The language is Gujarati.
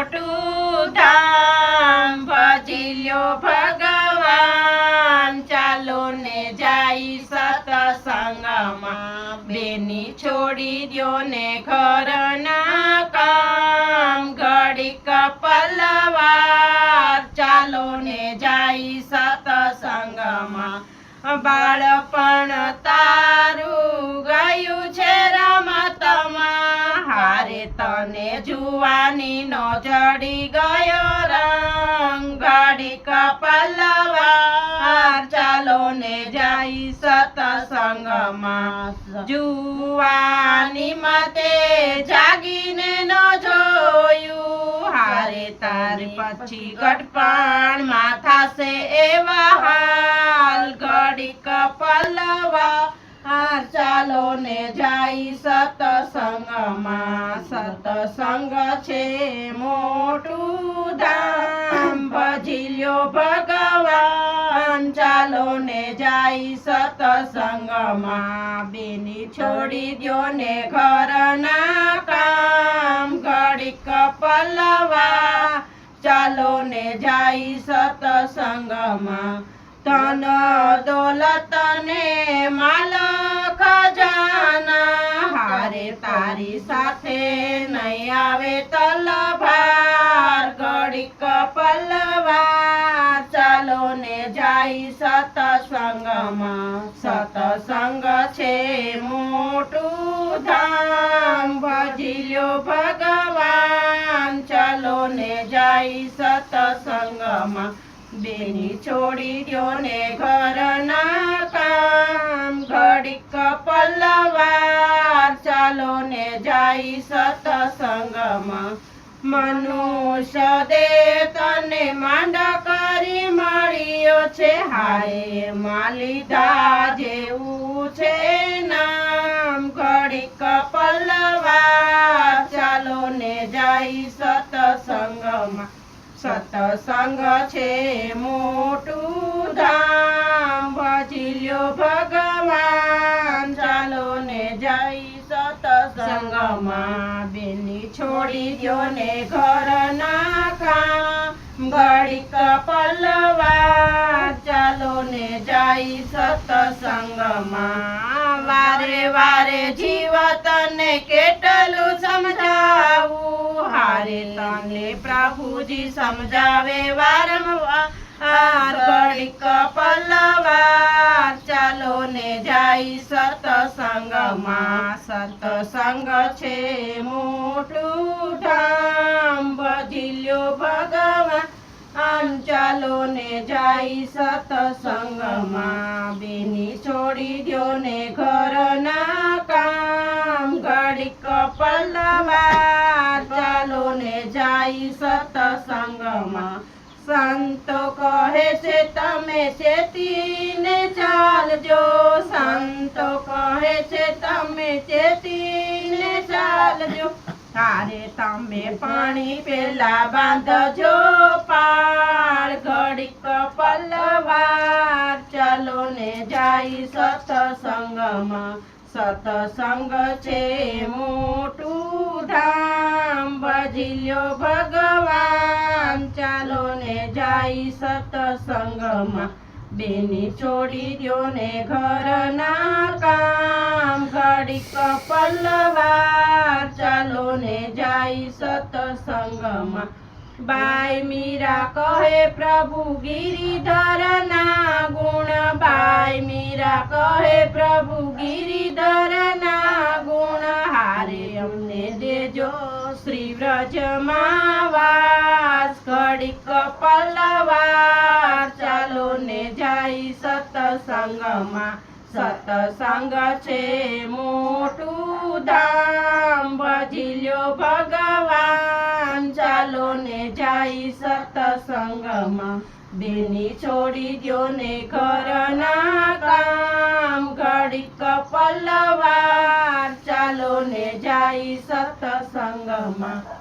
મોટું ધામ ભજી લ્યો ભગવાન ચાલો ને જાય સત્સંગમાં બેની છોડી દ્યો ને ઘરના કામ ઘડીક પલવાર ચાલો ને જાય સત્સંગમાં બાળપણ તારું ગયું છે રમતમાં હારે તને જુવાની નો જડી ગયો રંગ ઘડીક પલવાર ચાલો ને જાય સત્સંગમાં જુવાની મતે જાગીને ન જોયું હારે તારે પછી ગઢપણ માં થાશે એવા હાલ ઘડીક પલવાર ચાલો ને જાય સત્સંગમાં સત્સંગ છે મોટું ધામ ભજી લ્યો ભગવાન ચાલો ને જાય સત્સંગમાં બેની છોડી દ્યો ને ઘરના કામ ઘડીક પલવાર ચાલો ને જાય સત્સંગમાં ધન દોલત ને માલ ખજાના હારે તારી સાથે નહીં આવે તલભાર ઘડીક પલવાર ચાલો ને જાય સત્સંગમાં સત્સંગ છે મોટું ધામ ભજી લ્યો ભગવાન ચાલો ને જાય સત્સંગમાં બેની છોડી દ્યો ને ઘરના કામ ઘડીક પલવાર ચાલો ને જાય સત્સંગમાં મનુષ્ય દેહ તને માંડ કરી મળ્યો છે હાય માલિધા જેવું છે નામ ઘડીક પલવાર ચાલો ને જાય સત્સંગમાં સત્સંગ છે મોટું ધામ ભજી લ્યો ભગવાન ચાલો ને જાય સત્સંગમાં બેની છોડી દ્યો ને ઘરના કામ ઘડીક પલવાર ચાલો ને જાય સત્સંગમાં વારે વારે જીવતને કેટલું સમજાવું હારે તને પ્રભુજી સમજાવે વારંવાર ઘડીક પલવાર ચાલો ને જાય સત્સંગમાં સત્સંગ છે મોટું ધામ ભજી લ્યો ભગવાન ચાલો ને જાય સત્સંગમાં બેની છોડી દ્યો ને ઘરના કામ ઘડીક પલવાર ચાલો ને જાય સત્સંગમાં સંતો કહે છે તમે ચેતીને ચાલજો સંતો કહે છે તમે ચેતીને ચાલજો તારે તમે પાણી પેલા બાંધજો પાળ ઘડીક પલવાર ચાલો ને જાય સત્સંગમાં સત્સંગ છે મોટું ધામ ભજી લ્યો ભગવાન ચાલો ને જાય સત્સંગમાં બેની છોડી દ્યો ને ઘરના કામ ઘડીક પલવાર ચાલો ને જાય સત્સંગમાં બાઈ મીરા કહે પ્રભુ ગિરિધર ના ગુણ બાઈ મીરા કહે પ્રભુ ગિરિધર ના ગુણ હારે અમને દેજો શ્રી વ્રજમાં વાસ ઘડીક પલવાર ચાલો ને જાય સત્સંગમાં સત્સંગ છે મોટું ધામ ભજી લ્યો ભગવાન ચાલો ને જાય સત્સંગમાં બેની છોડી દ્યો ને ઘરના કામ ઘડીક પલવાર ચાલો ને જાય સત્સંગમાં